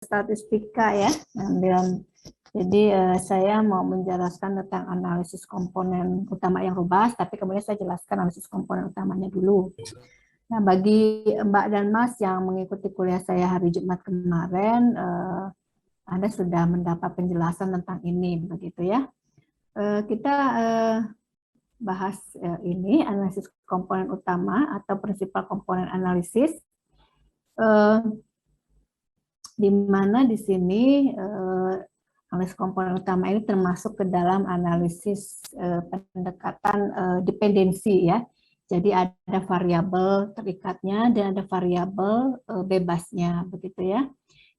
statistika ya. Jadi saya mau menjelaskan tentang analisis komponen utama yang robust, tapi kemudian saya jelaskan analisis komponen utamanya dulu. Nah, bagi Mbak dan Mas yang mengikuti kuliah saya hari Jumat kemarin, Anda sudah mendapat penjelasan tentang ini, begitu ya. Kita bahas ini analisis komponen utama atau prinsipal komponen analisis, di mana di sini analisis komponen utama ini termasuk ke dalam analisis pendekatan dependensi ya. Jadi ada variabel terikatnya dan ada variabel bebasnya, begitu ya.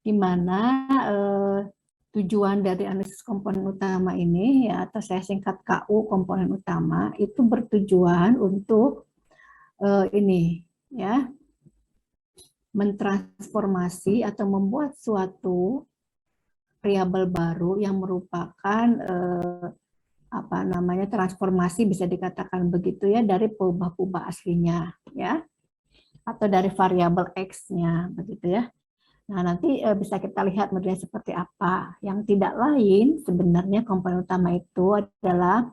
Di mana tujuan dari analisis komponen utama ini ya, atau saya singkat KU komponen utama, itu bertujuan untuk ini ya, mentransformasi atau membuat suatu variabel baru yang merupakan transformasi, bisa dikatakan begitu ya, dari peubah-peubah aslinya ya, atau dari variabel X-nya, begitu ya. Nah, nanti bisa kita lihat modelnya seperti apa. Yang tidak lain sebenarnya komponen utama itu adalah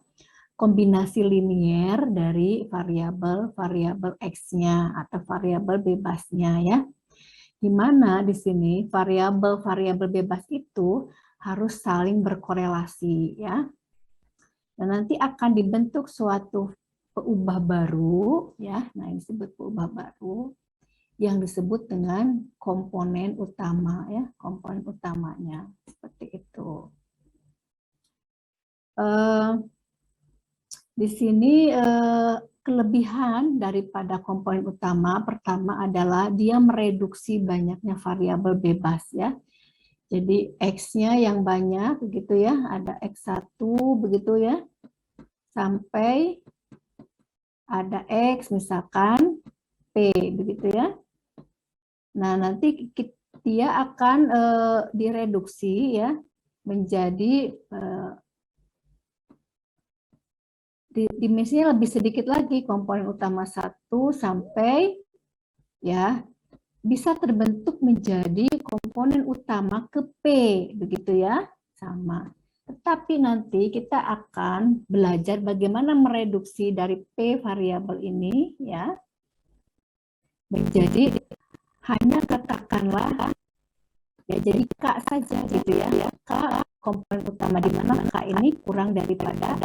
kombinasi linier dari variabel X-nya atau variabel bebasnya ya. Di mana di sini variabel bebas itu harus saling berkorelasi ya. Dan nanti akan dibentuk suatu peubah baru ya. Nah, ini disebut peubah baru yang disebut dengan komponen utama ya, komponen utamanya seperti itu. Di sini kelebihan daripada komponen utama pertama adalah dia mereduksi banyaknya variabel bebas ya. Jadi X-nya yang banyak begitu ya, ada X1 begitu ya, sampai ada X misalkan P begitu ya. Nah, nanti dia akan direduksi ya menjadi dimensinya lebih sedikit lagi, komponen utama 1 sampai ya bisa terbentuk menjadi komponen utama ke P begitu ya, sama. Tetapi nanti kita akan belajar bagaimana mereduksi dari P variabel ini ya menjadi hanya katakanlah ya jadi K saja gitu ya, K komponen utama, di mana K ini kurang daripada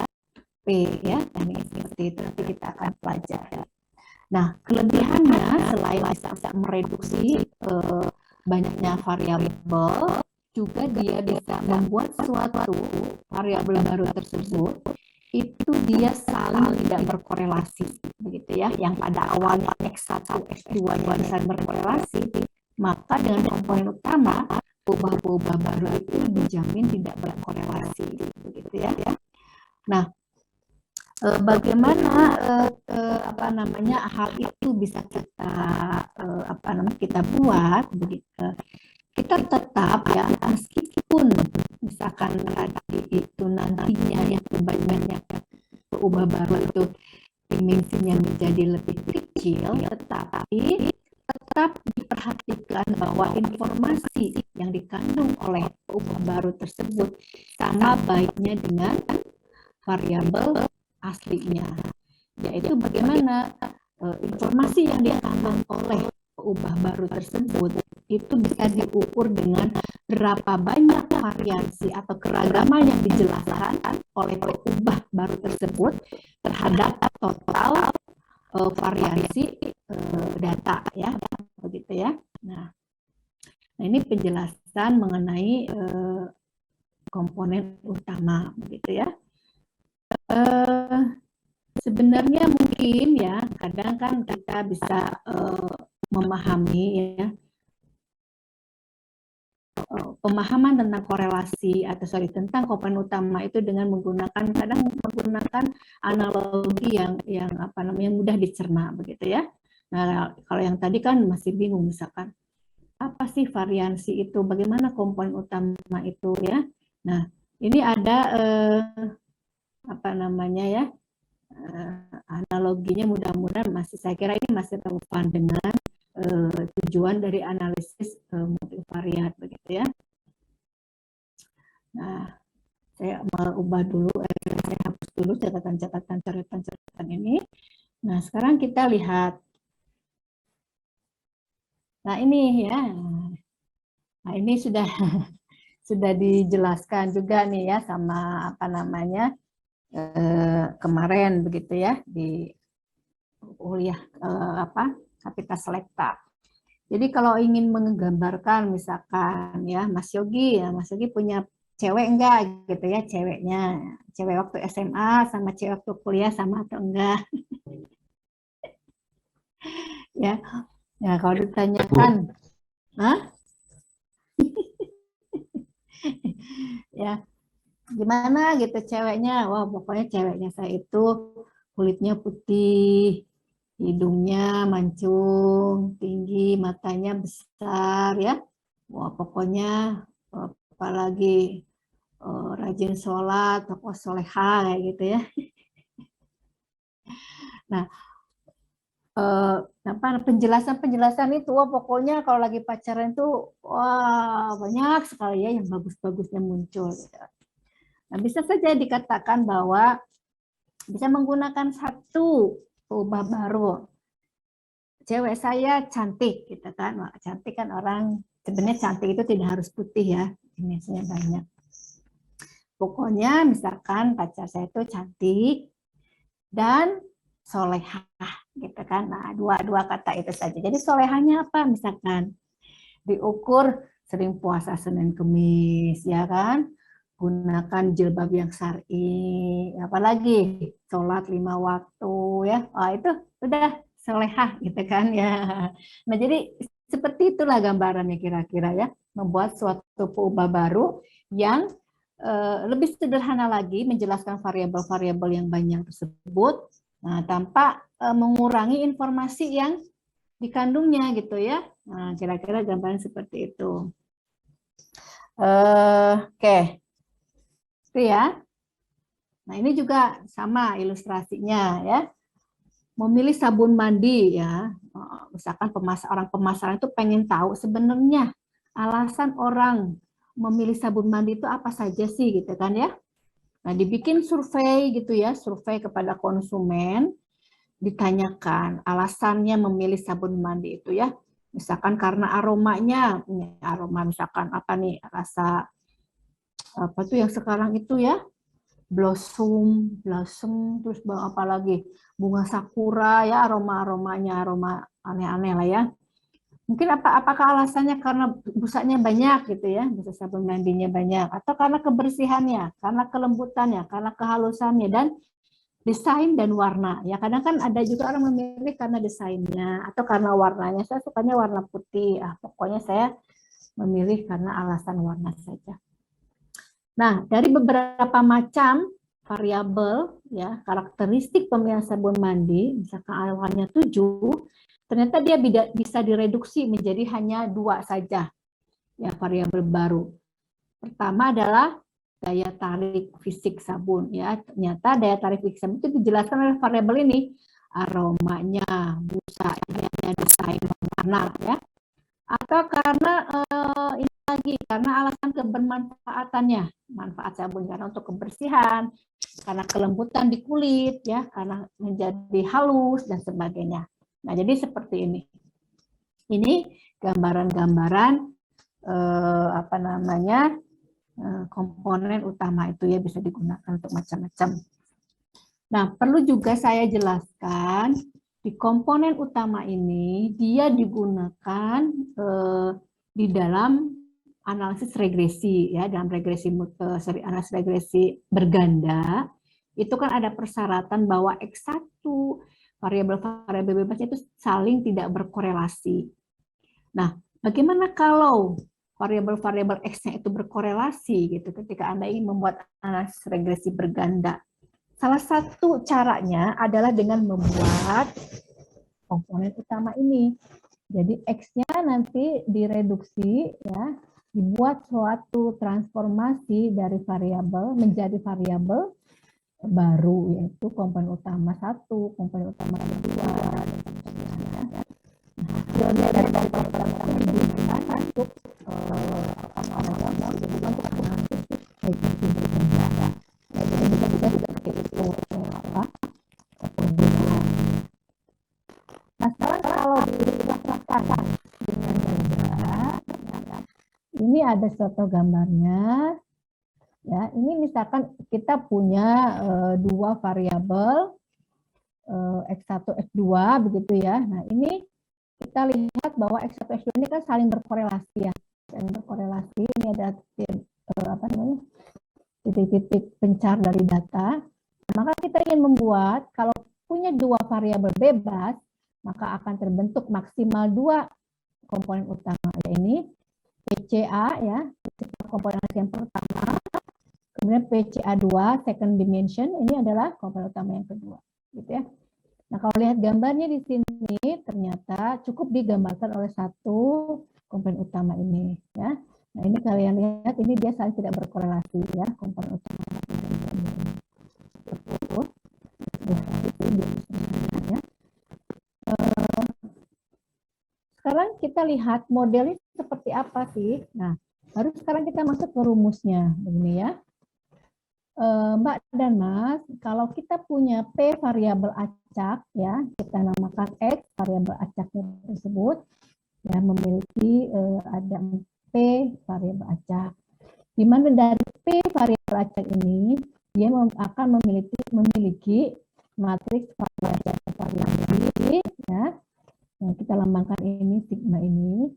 P ya, ini seperti itu nanti kita akan pelajari. Nah, kelebihannya selain bisa mereduksi banyaknya variabel, juga dia bisa membuat suatu variabel baru tersebut itu dia saling tidak berkorelasi begitu ya. Yang pada awalnya X1, X2 bisa berkorelasi, maka dengan komponen utama peubah-peubah baru itu dijamin tidak berkorelasi begitu ya. Nah, bagaimana hal itu bisa kita buat begitu. Kita tetap ya, meskipun misalkan itu nantinya yang banyak peubah baru itu dimensinya menjadi lebih kecil, tetapi tetap diperhatikan bahwa informasi yang dikandung oleh peubah baru tersebut sama baiknya dengan variabel aslinya, yaitu bagaimana informasi yang dikandung oleh peubah baru tersebut itu bisa diukur dengan berapa banyak variasi atau keragaman yang dijelaskan oleh peubah baru tersebut terhadap total variasi data ya, begitu ya. Nah, ini penjelasan mengenai komponen utama begitu ya. Sebenarnya mungkin ya kadang kan kita bisa memahami ya pemahaman tentang korelasi atau tentang komponen utama itu dengan menggunakan analogi yang mudah dicerna begitu ya. Nah, kalau yang tadi kan masih bingung, misalkan apa sih variansi itu, bagaimana komponen utama itu ya. Nah, ini ada analoginya, mudah-mudahan saya kira ini masih relevan dengan tujuan dari analisis multivariat begitu ya. Nah, saya mau ubah dulu, saya hapus dulu catatan ini. Nah, sekarang kita lihat. Nah, ini ya. Nah, ini sudah sudah dijelaskan juga nih ya sama apa namanya kemarin begitu ya di kuliah Kapita Selekta. Jadi kalau ingin menggambarkan misalkan ya Mas Yogi punya cewek enggak gitu ya, cewek waktu SMA sama cewek waktu kuliah sama atau enggak ya. Ya kalau ditanyakan, hah? Ya gimana gitu ceweknya, wah pokoknya ceweknya saya itu kulitnya putih, hidungnya mancung, tinggi, matanya besar ya. Wah pokoknya apalagi rajin sholat, tokoh soleha kayak gitu ya. Nah, penjelasan itu, wah pokoknya kalau lagi pacaran itu, wah banyak sekali ya yang bagus-bagusnya muncul. Gitu. Nah, bisa saja dikatakan bahwa bisa menggunakan satu peubah baru. Cewek saya cantik, gitu kan? Wah, cantik kan orang sebenarnya cantik itu tidak harus putih ya, jenisnya banyak. Pokoknya misalkan pacar saya itu cantik dan solehah, gitu kan? Nah, dua kata itu saja. Jadi solehahnya apa? Misalkan diukur sering puasa Senin Kemis, ya kan? Gunakan jilbab yang syar'i, apalagi sholat 5 waktu ya. Wah, itu udah solehah gitu kan ya. Nah, jadi seperti itulah gambarannya kira-kira ya, membuat suatu peubah baru yang lebih sederhana lagi menjelaskan variabel-variabel yang banyak tersebut, nah, tanpa mengurangi informasi yang dikandungnya gitu ya. Nah, kira-kira gambaran seperti itu. Oke, itu ya. Nah, ini juga sama ilustrasinya ya. Memilih sabun mandi ya. Misalkan orang pemasaran itu pengen tahu sebenarnya alasan orang memilih sabun mandi itu apa saja sih gitu kan ya. Nah, dibikin survei gitu ya, survei kepada konsumen, ditanyakan alasannya memilih sabun mandi itu ya. Misalkan karena aromanya, aroma misalkan apa nih, rasa apa tuh yang sekarang itu ya, blossom, terus apa lagi, bunga sakura ya, aroma-aromanya, aroma aneh-aneh lah ya. Mungkin apakah alasannya karena busanya banyak gitu ya, busa sabun mandinya banyak, atau karena kebersihannya, karena kelembutannya, karena kehalusannya, dan desain dan warna. Ya kadang kan ada juga orang memilih karena desainnya atau karena warnanya. Saya sukanya warna putih. Pokoknya saya memilih karena alasan warna saja. Nah, dari beberapa macam variabel ya, karakteristik pemilihan sabun mandi, misalkan awalnya 7, ternyata dia bisa direduksi menjadi hanya 2 saja ya variabel baru. Pertama adalah daya tarik fisik sabun ya. Ternyata daya tarik fisik sabun itu dijelaskan oleh variabel ini, aromanya, busanya, desain, warna ya. Atau karena ini lagi karena alasan kebermanfaatannya, manfaat sabun karena untuk kebersihan, karena kelembutan di kulit ya, karena menjadi halus dan sebagainya. Nah, jadi seperti ini. Ini gambaran-gambaran apa namanya komponen utama itu ya, bisa digunakan untuk macam-macam. Nah, perlu juga saya jelaskan di komponen utama ini dia digunakan di dalam analisis regresi ya, dalam analisis regresi berganda itu kan ada persyaratan bahwa X1 variabel bebas itu saling tidak berkorelasi. Nah, bagaimana kalau variabel-variabel X-nya itu berkorelasi gitu ketika Anda ingin membuat analisis regresi berganda? Salah satu caranya adalah dengan membuat komponen utama ini. Jadi X-nya nanti direduksi ya, dibuat suatu transformasi dari variabel menjadi variabel baru, yaitu komponen utama 1, komponen utama 2, dan sebagainya. Nah, hasilnya dari program yang digunakan untuk bekerja. Ya, jadi bisa juga seperti itu penggunaan. Nah, sekarang kalau dipraktekkan dengan gambar, ini ada suatu gambarnya. Ya, ini misalkan kita punya dua variabel X1, X2 begitu ya. Nah, ini kita lihat bahwa X1, X2 ini kan saling berkorelasi ya. Saling berkorelasi. Ini ada titik-titik pencar dari data. Maka kita ingin membuat, kalau punya dua variabel bebas, maka akan terbentuk maksimal dua komponen utama. Ya, ini PCA ya, komponen yang pertama. Kemudian PCA2 second dimension, ini adalah komponen utama yang kedua, gitu ya. Nah, kalau lihat gambarnya di sini ternyata cukup digambarkan oleh satu komponen utama ini ya. Nah, ini kalian lihat ini dia saling tidak berkorelasi ya, komponen utama ya. Sekarang kita lihat modelnya seperti apa sih. Nah, baru sekarang kita masuk ke rumusnya begini ya. Mbak dan Mas, kalau kita punya P variabel acak ya, kita namakan X variabel acaknya tersebut ya, memiliki ada P variabel acak. Di mana dari P variabel acak ini dia akan memiliki matriks variabel ya. Nah, kita lambangkan ini sigma ini.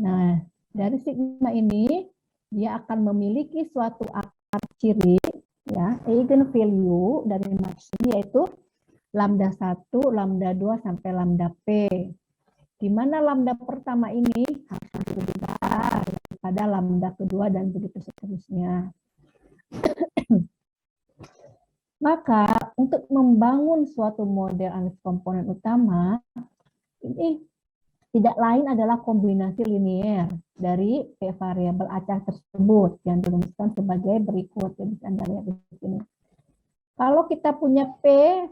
Nah, dari sigma ini dia akan memiliki suatu akar ciri ya, eigenvalue dari matriks ini yaitu lambda 1, lambda 2 sampai lambda P. Di mana lambda pertama ini harus lebih besar daripada lambda kedua dan begitu seterusnya. Maka untuk membangun suatu model analisis komponen utama ini tidak lain adalah kombinasi linier dari P variabel acak tersebut yang dirumuskan sebagai berikut. Ya, bisa Anda lihat di sini. Kalau kita punya P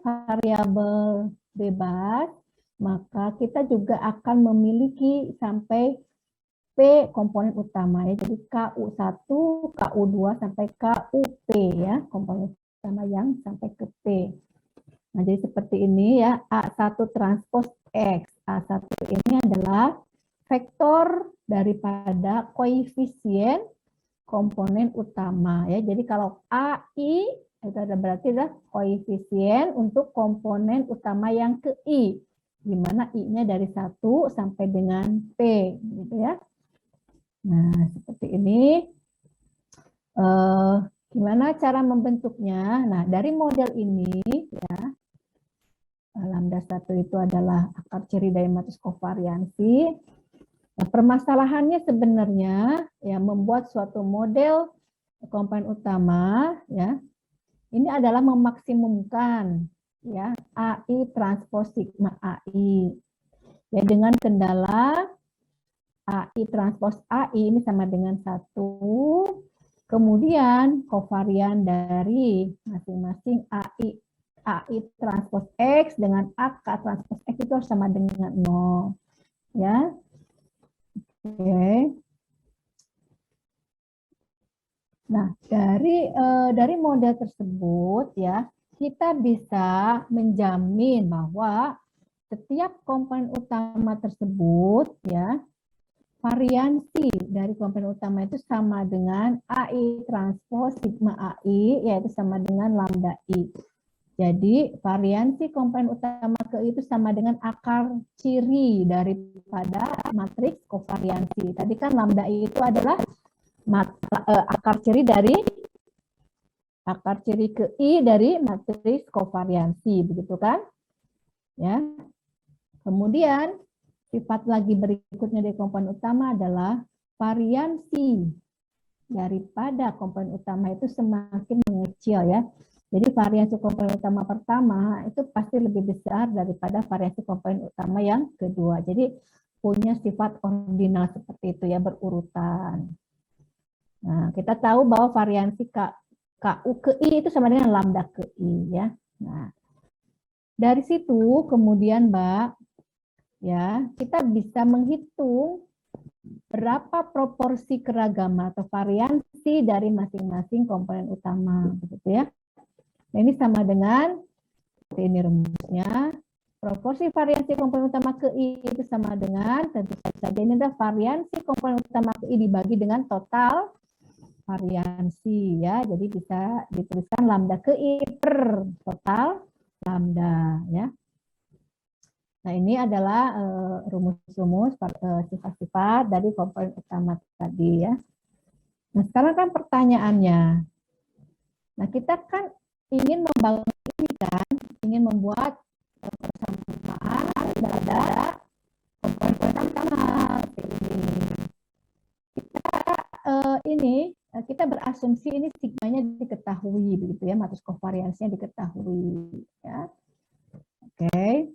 variabel bebas, maka kita juga akan memiliki sampai P komponen utama ya. Jadi KU1, KU2 sampai KUP ya, komponen utama yang sampai ke P. Nah, jadi seperti ini ya, A1 transpose X. A1 ini adalah vektor daripada koefisien komponen utama ya. Jadi kalau AI itu ada berarti adalah koefisien untuk komponen utama yang ke I, di mana I-nya dari 1 sampai dengan P gitu ya. Nah, seperti ini. Gimana cara membentuknya? Nah, dari model ini ya, lambda 1 itu adalah akar ciri dari matriks kovariansi. Nah, permasalahannya sebenarnya ya membuat suatu model komponen utama ya. Ini adalah memaksimumkan ya AI transpose sigma AI. Ya, dengan kendala AI transpose AI ini sama dengan 1. Kemudian kovarian dari masing-masing AI transpose X dengan AK transpose X itu harus sama dengan 0. Ya. Oke. Nah, dari model tersebut ya, kita bisa menjamin bahwa setiap komponen utama tersebut ya, variansi dari komponen utama itu sama dengan AI transpose sigma AI, yaitu sama dengan lambda I. Jadi variansi komponen utama ke I itu sama dengan akar ciri daripada matriks kovariansi. Tadi kan lambda I itu adalah akar ciri ke I dari matriks kovariansi, begitu kan? Ya. Kemudian sifat lagi berikutnya dari komponen utama adalah variansi daripada komponen utama itu semakin mengecil ya. Jadi variansi komponen utama pertama itu pasti lebih besar daripada variansi komponen utama yang kedua. Jadi punya sifat ordinal seperti itu ya, berurutan. Nah, kita tahu bahwa variansi KU ke I itu sama dengan lambda ke I ya. Nah, dari situ kemudian Mbak ya, kita bisa menghitung berapa proporsi keragaman atau variansi dari masing-masing komponen utama, begitu ya. Nah, ini sama dengan ini rumusnya. Proporsi variansi komponen utama ke I itu sama dengan, tentu saja ini adalah variansi komponen utama ke I dibagi dengan total variansi ya. Jadi bisa dituliskan lambda ke I per total lambda ya. Nah, ini adalah rumus-rumus sifat-sifat dari komponen utama tadi ya. Nah, sekarang kan pertanyaannya. Nah, kita kan ingin membangun ini kan, ingin membuat persamaan pada komponen utama ini. Kita berasumsi ini sigmanya diketahui begitu ya, matrix kovariansinya diketahui ya. Oke.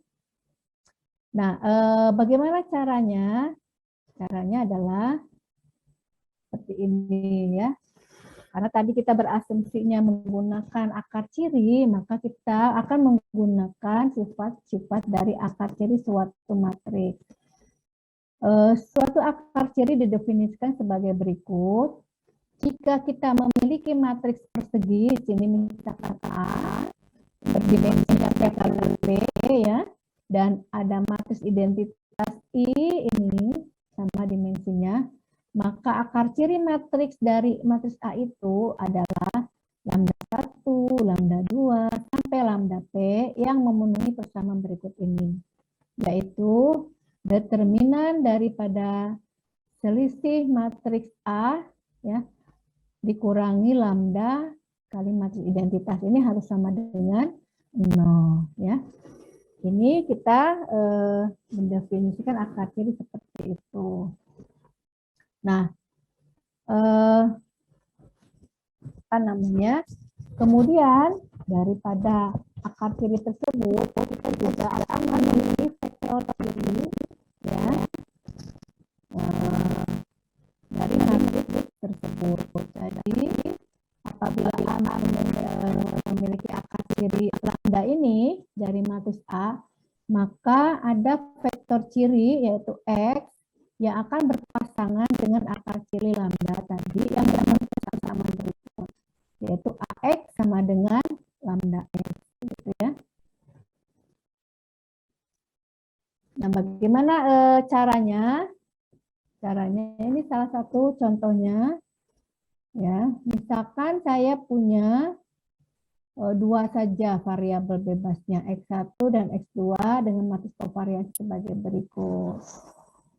Nah, bagaimana caranya? Caranya adalah seperti ini ya. Karena tadi kita berasumsinya menggunakan akar ciri, maka kita akan menggunakan sifat-sifat dari akar ciri suatu matriks. Suatu akar ciri didefinisikan sebagai berikut. Jika kita memiliki matriks persegi, di sini misalkan A, berdimensinya P kali P ya, dan ada matriks identitas I ini sama dimensinya, maka akar ciri matriks dari matriks A itu adalah lambda 1, lambda 2, sampai lambda P yang memenuhi persamaan berikut ini, yaitu determinan daripada selisih matriks A ya dikurangi lambda kali matriks identitas ini harus sama dengan 0 ya. Ini kita mendefinisikan akar ciri seperti itu. Nah, apa namanya? Kemudian daripada akar ciri tersebut kita juga akan memiliki vektor ciri ya dari matriks tersebut. Jadi apabila A memiliki akar ciri lambda ini dari matriks A, maka ada vektor ciri yaitu X yang akan berpasangan dengan akar ciri lambda tadi yang memenuhi persamaan berikut, yaitu AX sama dengan lambda X, gitu ya. Nah, bagaimana caranya? Caranya ini salah satu contohnya. Ya, misalkan saya punya dua saja variabel bebasnya X1 dan X2 dengan matriks kovariansi sebagai berikut.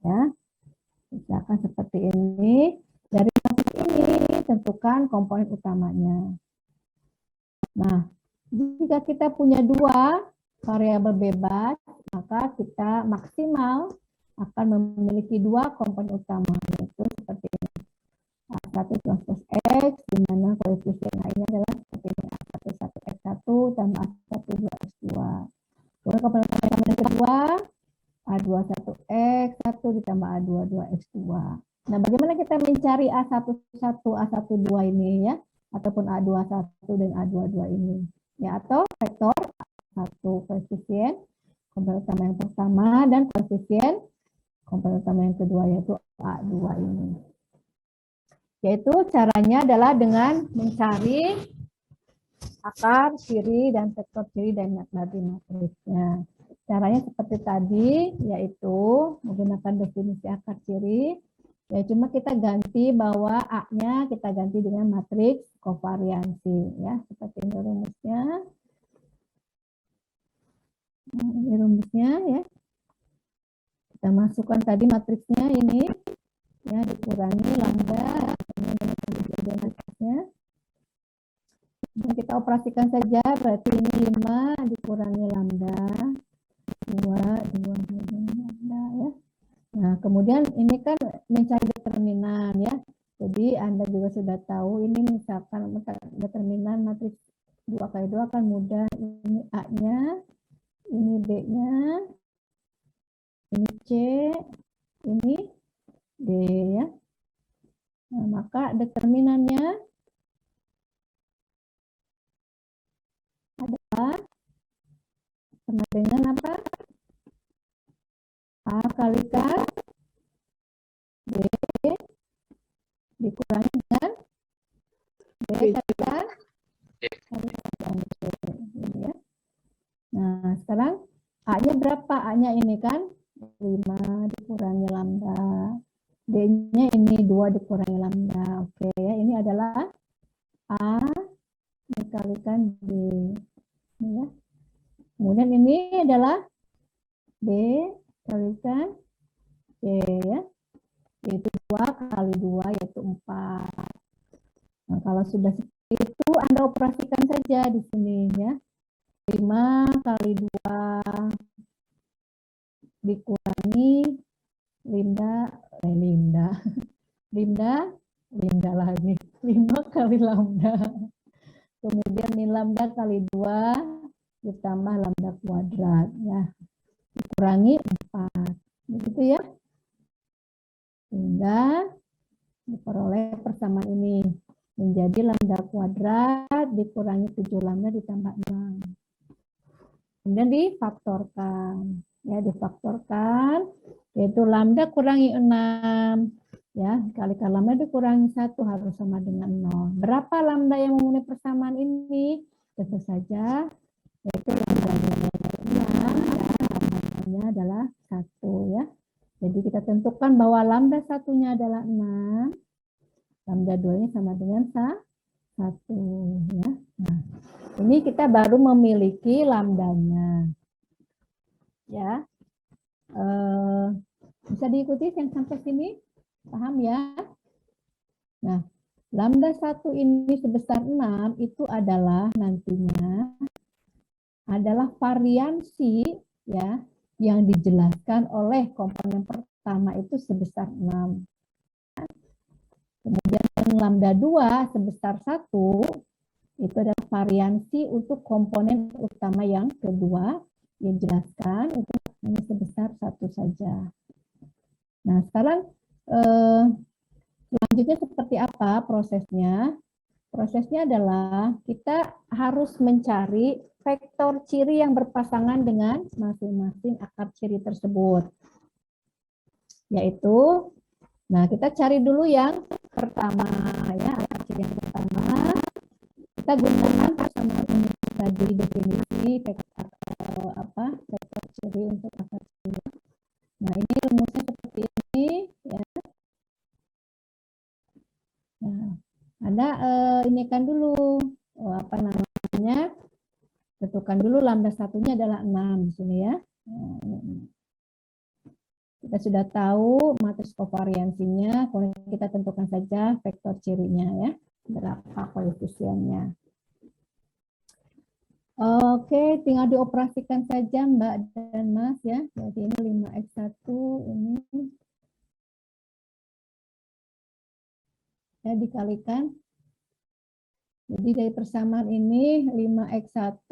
Ya, misalkan seperti ini. Dari matriks ini tentukan komponen utamanya. Nah, jika kita punya dua variabel bebas, maka kita maksimal akan memiliki dua komponen utama, yaitu seperti ini. A1 plus X, di mana koefisien A-nya adalah seperti ini, A1 1 X1 tambah A1 2 X2. Kemudian komponen yang kedua, A2 1 X1 ditambah A2 2 X2. Nah, bagaimana kita mencari A1 1 A1 2 ini ya, ataupun A2 1 dan A2 2 ini? Ya, atau vektor A1 koefisien komponen utama yang pertama dan koefisien komponen utama yang kedua yaitu A2 ini. Yaitu caranya adalah dengan mencari akar ciri dan vektor ciri dari matriksnya. Caranya seperti tadi, yaitu menggunakan definisi akar ciri. Ya, cuma kita ganti bahwa A-nya kita ganti dengan matriks kovariansi. Ya, seperti ini rumusnya. Nah, ini rumusnya ya. Kita masukkan tadi matriksnya ini. Ya, dikurangi lambda dengan identitasnya. Nah, kita operasikan saja, berarti ini 5 dikurangi lambda 2 lambda ya. Nah, kemudian ini kan mencari determinan ya. Jadi Anda juga sudah tahu ini misalkan determinan matriks 2 kali 2 kan mudah. Ini A-nya, ini B-nya, ini C, ini D ya. Nah, maka determinannya adalah sama dengan apa? A kalikan B dikurangi dengan B kalikan C. Ini ya. Nah, sekarang A-nya berapa? A-nya ini kan 5 dikurangi lambda. D-nya ini 2 dikurangi lambda. Oke ya, ini adalah A dikalikan B. Ini ya. Kemudian ini adalah B kalikan C ya. Yaitu 2 kali 2 yaitu 4. Nah, kalau sudah seperti itu Anda operasikan saja di sini ya. 5 kali 2 dikurangi lambda lagi 5 kali lambda, kemudian ini lambda kali 2 ditambah lambda kuadrat ya, dikurangi 4 begitu ya, sehingga diperoleh persamaan ini menjadi lambda kuadrat dikurangi 7 lambda ditambah 6. Kemudian difaktorkan. Ya, difaktorkan yaitu lambda kurangi 6 ya, kalikan lambda dikurangi 1 harus sama dengan 0. Berapa lambda yang memenuhi persamaan ini? Tentu saja yaitu lambda 6 dan lambda adalah 1 ya. Jadi kita tentukan bahwa lambda satunya adalah 6, lambda 2-nya sama dengan 1 ya. Nah, ini kita baru memiliki lambdanya. Ya, bisa diikuti yang sampai sini, paham ya? Nah, lambda 1 ini sebesar 6 itu adalah nantinya adalah variansi ya yang dijelaskan oleh komponen pertama itu sebesar 6. Kemudian lambda 2 sebesar 1 itu adalah variansi untuk komponen utama yang kedua yang dijelaskan itu hanya sebesar 1 saja. Nah, sekarang selanjutnya seperti apa prosesnya? Prosesnya adalah kita harus mencari vektor ciri yang berpasangan dengan masing-masing akar ciri tersebut. Yaitu, nah kita cari dulu yang pertama ya, akar ciri yang pertama. Kita gunakan persamaan ini tadi definisi vektor vektor ciri untuk akar ciri. Nah, ini rumusnya seperti ini ya. Nah, Anda ini kan dulu apa namanya? Tentukan dulu lambda satunya adalah 6 di sini ya. Nah, kita sudah tahu matriks kovariansinya, kemudian kita tentukan saja vektor cirinya ya. Berapa koefisiennya. Oke, tinggal dioperasikan saja Mbak dan Mas ya. Jadi ini 5x1 ini ya dikalikan. Jadi dari persamaan ini 5x1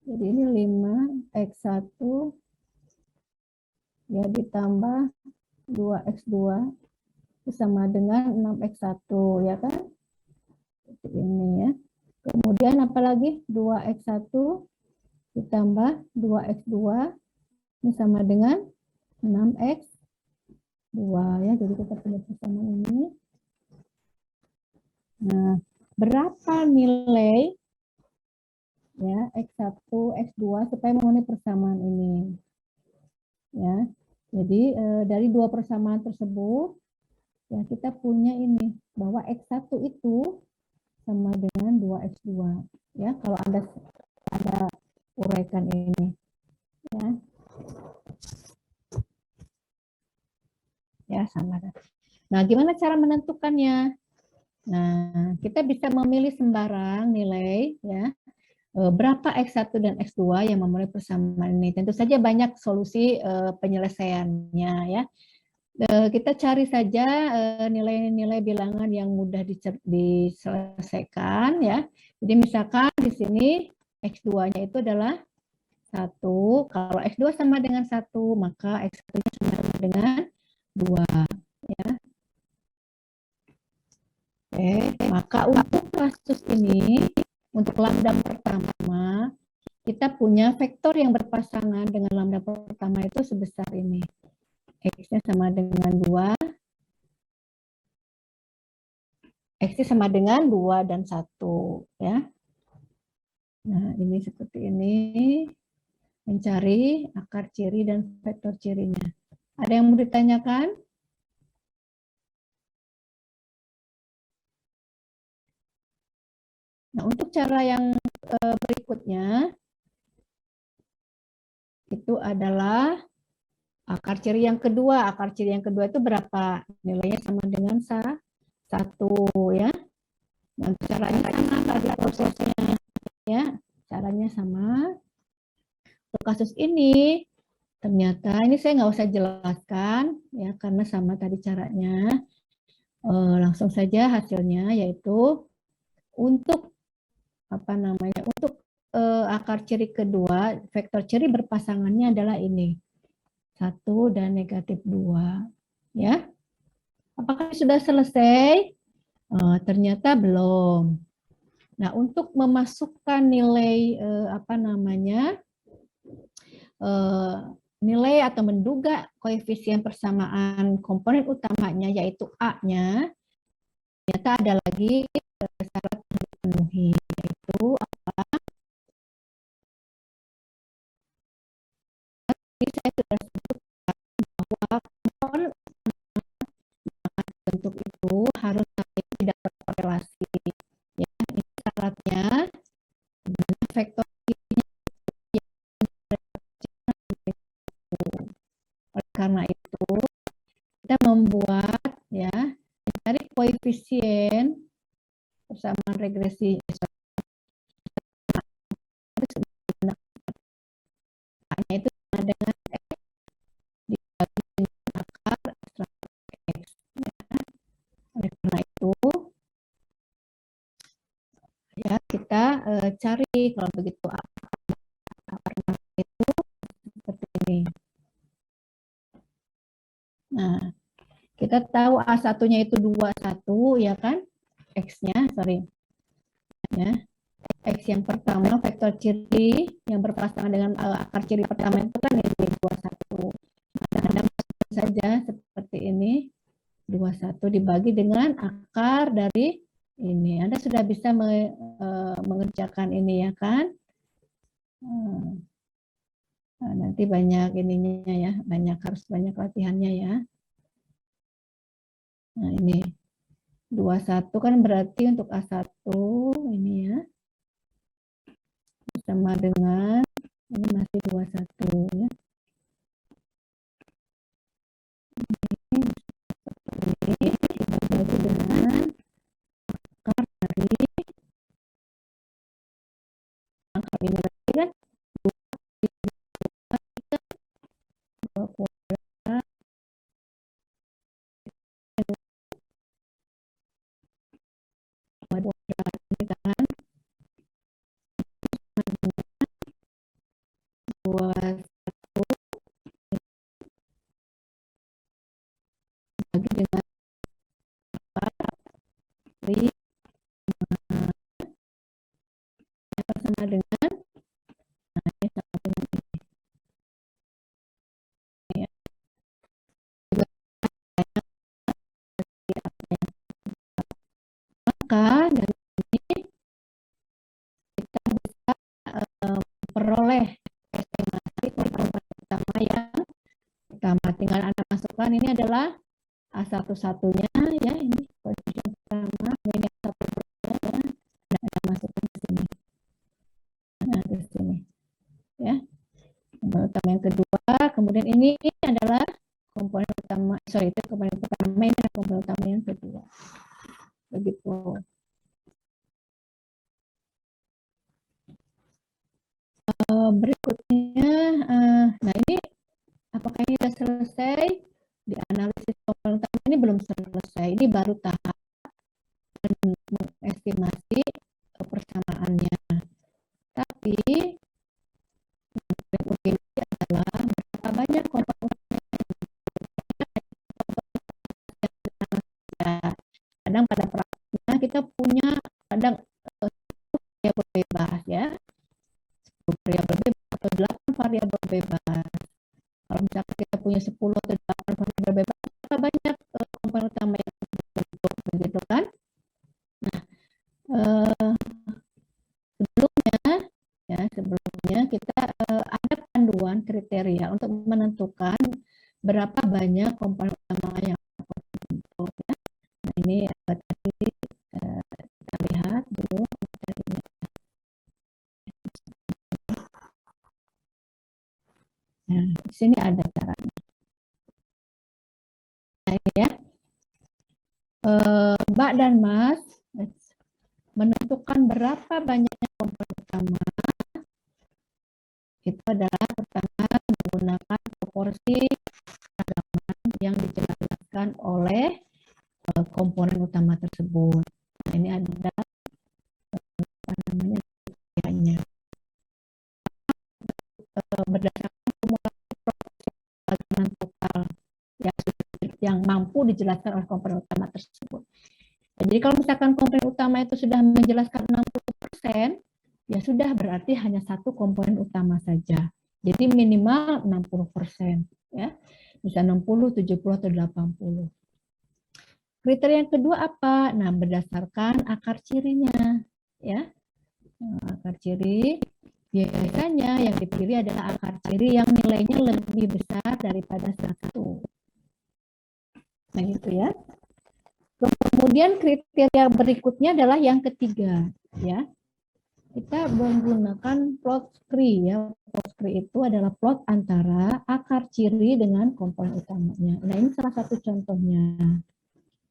jadi ini 5x1 ya ditambah 2x2 itu sama dengan 6x1 ya kan? Ini ya. Kemudian apalagi 2x1 ditambah 2x2 ini sama dengan 6x2 ya. Jadi kita punya persamaan ini. Nah, berapa nilai ya x1, x2 supaya memenuhi persamaan ini? Ya. Jadi dari dua persamaan tersebut ya kita punya ini bahwa x1 itu sama dengan 2x2 ya, kalau Anda uraikan ini ya. Ya, sama. Nah, gimana cara menentukannya? Nah, kita bisa memilih sembarang nilai ya. Berapa X1 dan X2 yang memenuhi persamaan ini. Tentu saja banyak solusi penyelesaiannya ya. Kita cari saja nilai-nilai bilangan yang mudah diselesaikan ya. Jadi misalkan di sini X2-nya itu adalah 1. Kalau X2 sama dengan 1, maka X1-nya sama dengan 2 ya. Oke, maka untuk kasus ini untuk lambda pertama kita punya vektor yang berpasangan dengan lambda pertama itu sebesar ini. X-nya sama dengan 2. X-nya sama dengan 2 dan 1. Ya. Nah, ini seperti ini. Mencari akar ciri dan vektor cirinya. Ada yang mau ditanyakan? Nah, untuk cara yang berikutnya, itu adalah akar ciri yang kedua. Akar ciri yang kedua itu berapa? Nilainya sama dengan 1 ya. Dan caranya sama tadi prosesnya ya. Caranya sama. Untuk kasus ini ternyata ini saya nggak usah jelaskan ya karena sama tadi caranya. Langsung saja hasilnya yaitu untuk untuk akar ciri kedua, vektor ciri berpasangannya adalah ini. 1 dan negatif 2. Ya. Apakah sudah selesai? Ternyata belum. Nah, untuk memasukkan nilai nilai atau menduga koefisien persamaan komponen utamanya yaitu A-nya, ternyata ada lagi syarat yang dipenuhi, yaitu saya sudah sebutkan bahwa komponen bentuk itu harus tidak berkorelasi. Ya, ini syaratnya vektor oleh karena itu kita membuat ya mencari koefisien persamaan regresi itu dengan dibagi dengan akar X. Ya. Oleh karena itu ya kita cari kalau begitu akar itu seperti ini. Nah, kita tahu A1-nya itu 21 ya kan? X-nya, sorry. Ya. X yang pertama vektor ciri yang berpasangan dengan akar ciri pertama itu kan ini 21. Anda masukkan saja seperti ini. 21 dibagi dengan akar dari ini. Anda sudah bisa mengerjakan ini ya kan? Nah, nanti banyak ininya ya, harus banyak latihannya ya. Nah, ini 21 kan berarti untuk A1 ini ya. Sama dengan ini masih 21 ya. Ini dibagi dengan akar dari akar ini berarti kan 2 kuadrat ini kan 21 dibagi dengan akar dari sama dengan ini sama dengan ini. Ya. Maka dari ini kita bisa memperoleh estimasi komponen pertama yang pertama. Tinggal Anda masukkan ini adalah A1-1-nya ya, ini koefisien pertama, ini satu ya. Anda masukkan ke sini. Nah, ke sini. Ya. Komponen utama yang kedua, kemudian ini adalah komponen utama, sorry itu komponen pertama, ini adalah komponen utama yang kedua. Begitu. Berikutnya, nah ini apakah ini sudah selesai? Di analisis komponen utama ini belum selesai, ini baru tahap mengestimasi persamaannya. Tapi yang adalah berapa banyak komponen kadang pada praktiknya kita punya kadang variabel bebas ya, variabel komponen utama yang terbentuk, begitu kan? Nah, eh, sebelumnya kita ada panduan kriteria untuk menentukan berapa banyak komponen utama yang terbentuk. Ya. Nah, ini tadi kita lihat dulu. Nah, di sini ada caranya. Nah, ini ya. Mbak dan Mas menentukan berapa banyaknya komponen utama itu adalah pertama menggunakan proporsi keragaman yang dijelaskan oleh komponen utama tersebut. Nah, ini ada apa namanya kriterianya. Berdasarkan kumulasi proporsi keragaman total yang mampu dijelaskan oleh komponen utama tersebut. Jadi kalau misalkan komponen utama itu sudah menjelaskan 60%, ya sudah berarti hanya satu komponen utama saja. Jadi minimal 60%, ya. Bisa 60, 70 atau 80. Kriteria yang kedua apa? Nah, berdasarkan akar cirinya, ya. Nah, akar ciri biasanya yang dipilih adalah akar ciri yang nilainya lebih besar daripada 1. Nah, gitu ya. Kemudian kriteria berikutnya adalah yang ketiga, ya. Kita menggunakan plot scree, ya. Plot scree itu adalah plot antara akar ciri dengan komponen utamanya. Nah, ini salah satu contohnya.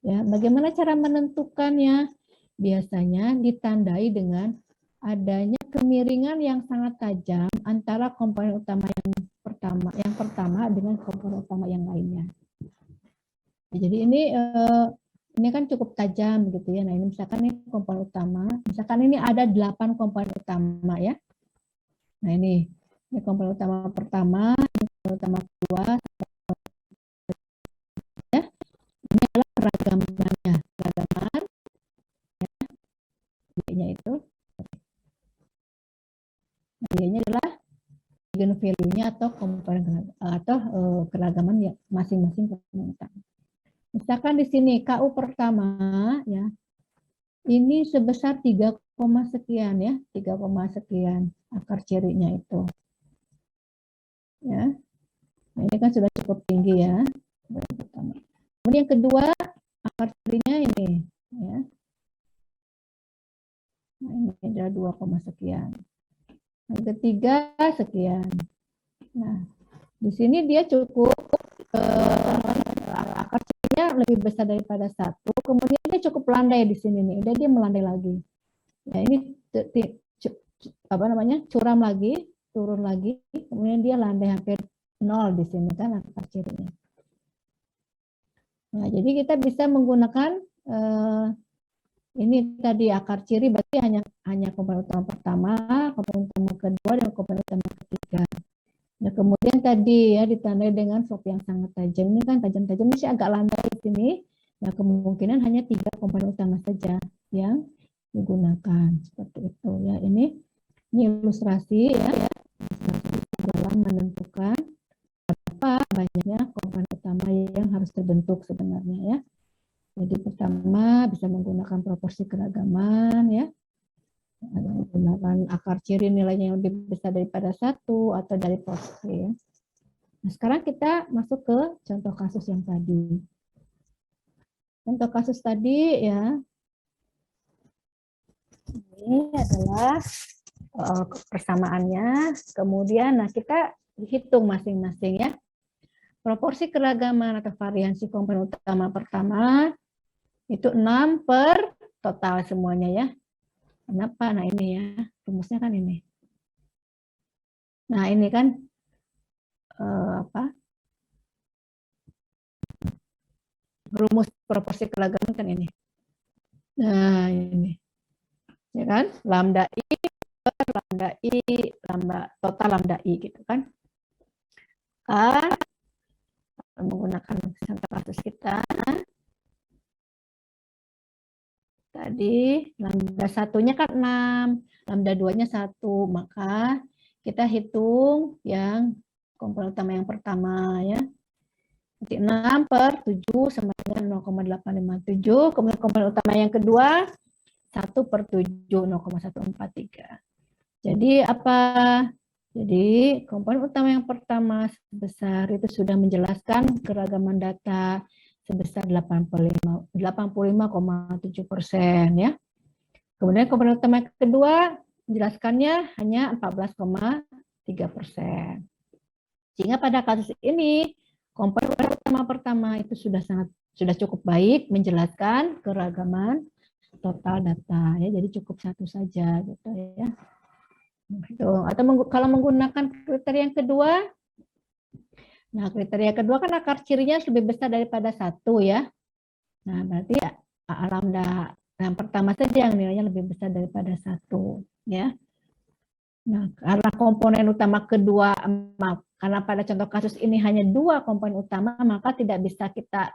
Ya, bagaimana cara menentukannya? Biasanya ditandai dengan adanya kemiringan yang sangat tajam antara komponen utama yang pertama dengan komponen utama yang lainnya. Jadi ini kan cukup tajam gitu ya. Nah, ini misalkan ini komponen utama, misalkan ini ada 8 komponen utama ya. Nah, ini komponen utama pertama, ini komponen utama kedua, ya. Ini adalah keragamannya, keragaman ya, nya itu. Dia-nya adalah eigenvalue-nya atau komponen atau keragaman ya masing-masing komponen utama. Misalkan di sini KU pertama ya, ini sebesar 3, sekian ya, 3, sekian akar cirinya itu. Ya, nah, ini kan sudah cukup tinggi ya. Kemudian yang kedua akar cirinya ini, ya. Nah, ini adalah 2, sekian. Yang ketiga sekian. Nah, di sini dia cukup akar cirinya lebih besar daripada 1. Kemudian dia cukup landai di sini nih. Dia melandai lagi. Ya, ini apa namanya? Curam lagi, turun lagi. Kemudian dia landai hampir 0 di sini kan akar cirinya. Nah, jadi kita bisa menggunakan ini tadi akar ciri berarti hanya komponen utama pertama, komponen utama kedua, dan komponen utama ketiga. Nah, kemudian tadi ya ditandai dengan slope yang sangat tajam. Ini kan tajam-tajam masih agak landai di sini. Nah, kemungkinan hanya 3 komponen utama saja yang digunakan seperti itu ya. Ini ilustrasi ya, dalam menentukan berapa banyaknya komponen utama yang harus terbentuk sebenarnya ya. Jadi pertama bisa menggunakan proporsi keragaman ya. Menggunakan akar ciri nilainya yang lebih besar daripada 1 atau dari proxy. Ya. Nah, sekarang kita masuk ke contoh kasus yang tadi. Contoh kasus tadi ya, ini adalah persamaannya. Kemudian nah kita hitung masing-masing ya. Proporsi keragaman atau variansi komponen utama pertama itu 6 per total semuanya ya. Kenapa? Nah ini ya, rumusnya kan ini. Nah ini kan rumus proporsi keragaman kan ini. Nah ini, ya kan? Lambda I per lambda I, total lambda I gitu kan. Menggunakan contoh kasus kita. Tadi lambda satunya kan 6, lambda 2-nya 1, maka kita hitung yang komponen utama yang pertama ya. Nanti 6 per 7 sama dengan 0,857. Kemudian komponen utama yang kedua 1/7, 0,143. Jadi apa? Jadi komponen utama yang pertama sebesar itu sudah menjelaskan keragaman data sebesar 85,7% ya. Kemudian komponen utama yang kedua menjelaskannya hanya 14,3%. Sehingga pada kasus ini komponen utama pertama itu sudah cukup baik menjelaskan keragaman total data ya. Jadi cukup satu saja gitu ya. Atau kalau menggunakan kriteria yang kedua, nah kriteria kedua kan akar cirinya lebih besar daripada 1 ya. Nah berarti lambda yang pertama saja yang nilainya lebih besar daripada 1 ya. Nah karena komponen utama kedua, karena pada contoh kasus ini hanya 2 komponen utama, maka tidak bisa kita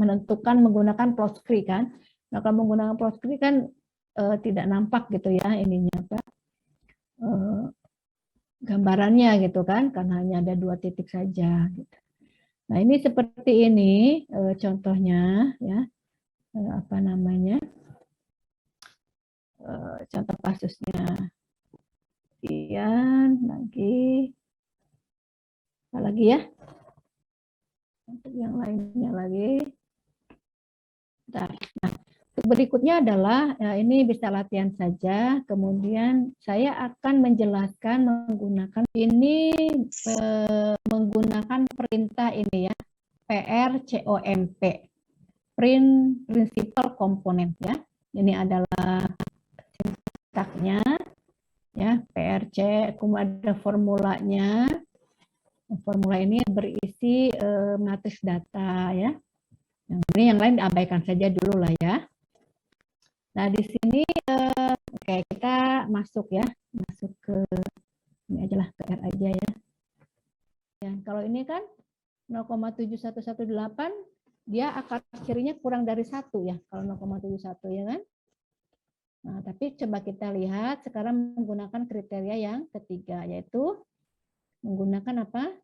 menentukan menggunakan plot scree kan. Nah kalau menggunakan plot scree kan tidak nampak gitu ya ininya apa. Gambarannya gitu kan, karena hanya ada 2 titik saja. Gitu. Nah ini seperti ini contohnya ya, apa namanya, contoh kasusnya. Kemudian lagi, apa lagi ya? Untuk yang lainnya lagi. Nah, berikutnya adalah ini bisa latihan saja. Kemudian saya akan menjelaskan menggunakan ini menggunakan perintah ini ya, PRCOMP, print principal component ya. Ini adalah sintaksnya ya, PRC, kemudian ada formulanya. Formula ini berisi matriks data ya. Yang lain diabaikan saja dulu lah ya. Nah di sini oke, kita masuk ya, masuk ke ini aja lah, ke R aja ya. Ya kalau ini kan 0,7118 dia akar cirinya kurang dari 1 ya, kalau 0,71 ya kan. Nah tapi coba kita lihat sekarang menggunakan kriteria yang ketiga, yaitu menggunakan apa?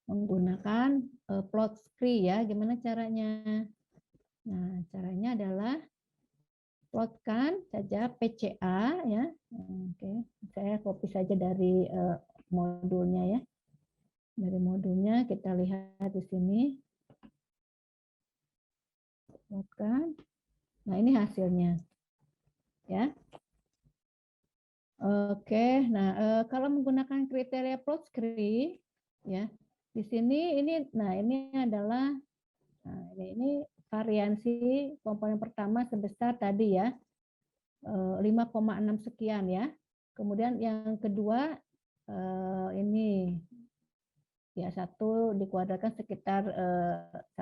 Menggunakan plot scree ya. Gimana caranya? Nah caranya adalah plotkan saja PCA ya. Oke, saya copy saja dari modulnya ya. Dari modulnya kita lihat di sini. Plotkan. Nah, ini hasilnya. Ya. Oke, nah kalau menggunakan kriteria plot scree ya. Di sini ini adalah ini variansi komponen pertama sebesar tadi ya 5,6 sekian ya. Kemudian yang kedua ini ya 1 dikuadratkan sekitar 1,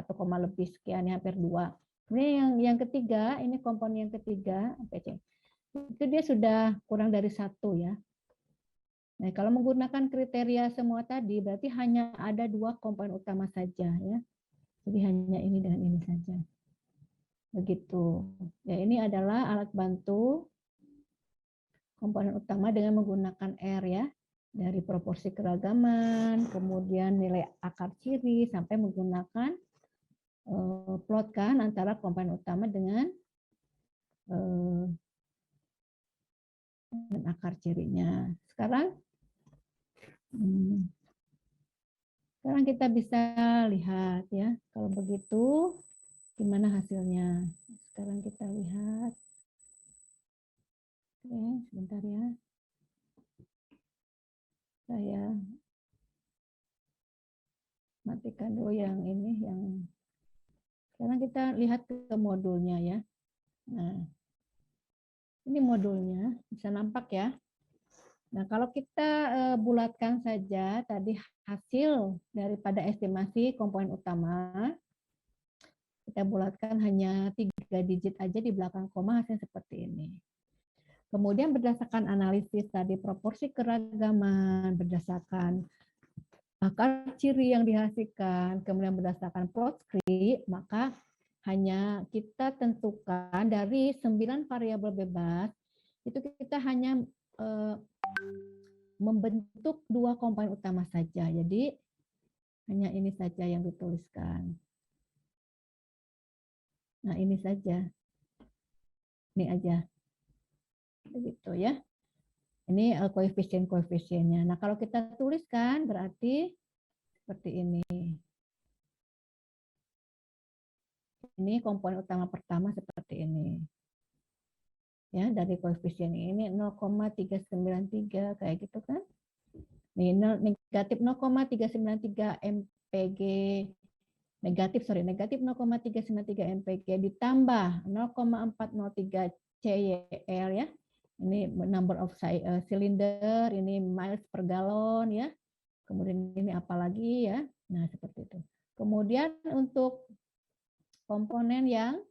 lebih sekian ya, hampir 2. Kemudian yang ketiga ini komponen yang ketiga PC. Itu dia sudah kurang dari 1 ya. Nah, kalau menggunakan kriteria semua tadi berarti hanya ada 2 komponen utama saja ya. Jadi hanya ini dan ini saja. Begitu. Ya, ini adalah alat bantu komponen utama dengan menggunakan R ya. Dari proporsi keragaman, kemudian nilai akar ciri, sampai menggunakan plotkan antara komponen utama dengan akar cirinya. Sekarang kita bisa lihat ya, kalau begitu gimana hasilnya. Sekarang kita lihat. Oke, sebentar ya. Saya matikan dulu yang ini, yang sekarang kita lihat ke modulnya ya. Nah, ini modulnya, bisa nampak ya. Nah, kalau kita bulatkan saja tadi hasil daripada estimasi komponen utama, kita bulatkan hanya 3 digit aja di belakang koma, hasilnya seperti ini. Kemudian berdasarkan analisis tadi proporsi keragaman, berdasarkan akar ciri yang dihasilkan, kemudian berdasarkan plot scree, maka hanya kita tentukan dari 9 variabel bebas, itu kita hanya membentuk 2 komponen utama saja. Jadi hanya ini saja yang dituliskan. Nah, ini saja. Ini aja. Begitu ya. Ini koefisien-koefisiennya. Nah, kalau kita tuliskan berarti seperti ini. Ini komponen utama pertama seperti ini. Ya, dari koefisien ini 0,393 kayak gitu kan. Ini negatif 0,393 mpg negatif 0,393 mpg ditambah 0,403 CYR ya. Ini number of cylinder, ini miles per gallon ya. Kemudian ini apalagi ya. Nah, seperti itu. Kemudian untuk komponen yang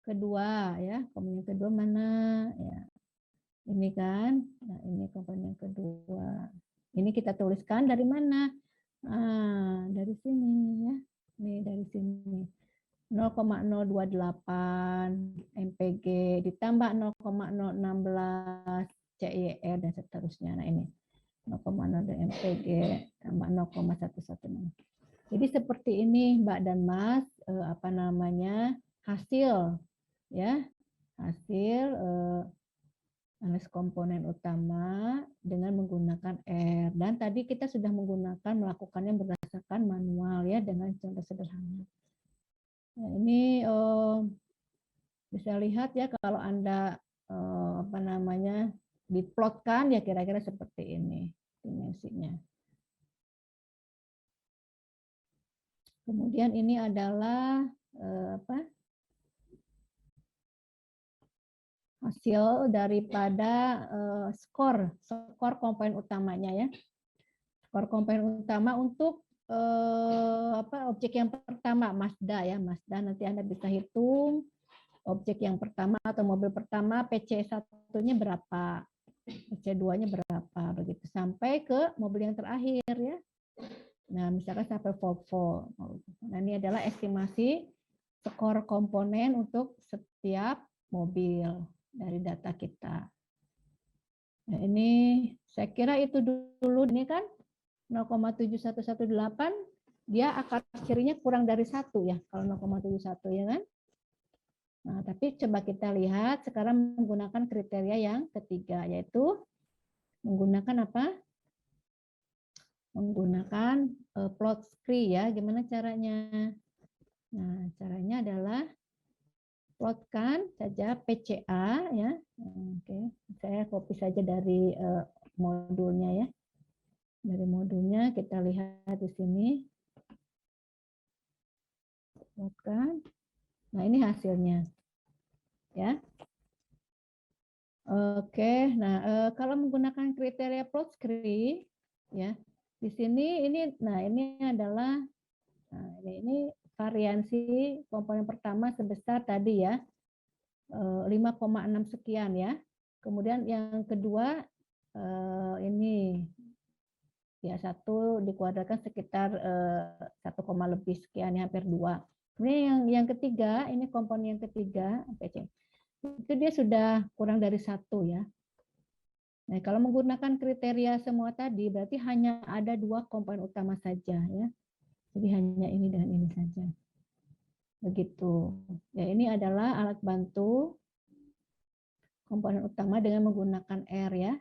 kedua ya, komponen kedua mana ya? Ini kan. Nah, ini komponen kedua. Ini kita tuliskan dari mana? Ah, dari sini ya. Nih dari sini. 0,028 mpg ditambah 0,016 CYR dan seterusnya. Nah, ini 0,02 mpg tambah 0,116. Jadi seperti ini Mbak dan Mas, apa namanya, hasil ya, hasil analisis komponen utama dengan menggunakan R. Dan tadi kita sudah melakukannya berdasarkan manual ya, dengan contoh sederhana. Nah, ini bisa lihat ya kalau Anda apa namanya diplotkan ya kira-kira seperti ini dimensinya. Kemudian ini adalah apa? Hasil daripada skor komponen utamanya ya. Skor komponen utama untuk apa objek yang pertama Mazda ya, Mazda nanti Anda bisa hitung objek yang pertama atau mobil pertama PC1-nya berapa, PC2-nya berapa begitu sampai ke mobil yang terakhir ya. Nah, misalkan sampai Volvo. Nah, ini adalah estimasi skor komponen untuk setiap mobil dari data kita. Nah, ini saya kira itu dulu ini kan 0,7118 dia akar cirinya kurang dari 1 ya kalau 0,71 ya kan. Nah, tapi coba kita lihat sekarang menggunakan kriteria yang ketiga yaitu menggunakan apa? Menggunakan plot scree ya. Gimana caranya? Nah, caranya adalah plotkan saja PCA ya. Oke, saya copy saja dari modulnya ya. Dari modulnya kita lihat di sini. Plotkan. Nah, ini hasilnya. Ya. Oke, nah kalau menggunakan kriteria plot scree ya. Di sini ini adalah ini variansi komponen pertama sebesar tadi ya 5,6 sekian ya. Kemudian yang kedua ini ya 1 dikuadratkan sekitar 1, lebih sekian ya, hampir 2. Kemudian yang ketiga ini komponen yang ketiga PC. Itu dia sudah kurang dari 1 ya. Nah, kalau menggunakan kriteria semua tadi berarti hanya ada 2 komponen utama saja ya. Jadi hanya ini dan ini saja. Begitu. Ya, ini adalah alat bantu komponen utama dengan menggunakan R ya.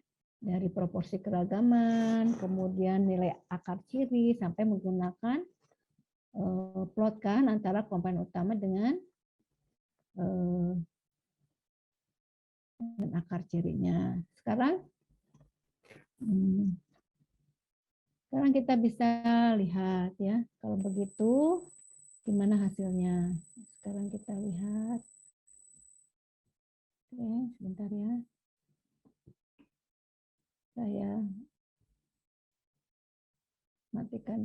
Dari proporsi keragaman, kemudian nilai akar ciri sampai menggunakan plotkan antara komponen utama dengan akar cirinya. Sekarang kita bisa lihat ya, kalau begitu gimana hasilnya. Sekarang kita lihat. Oke, sebentar ya. Saya matikan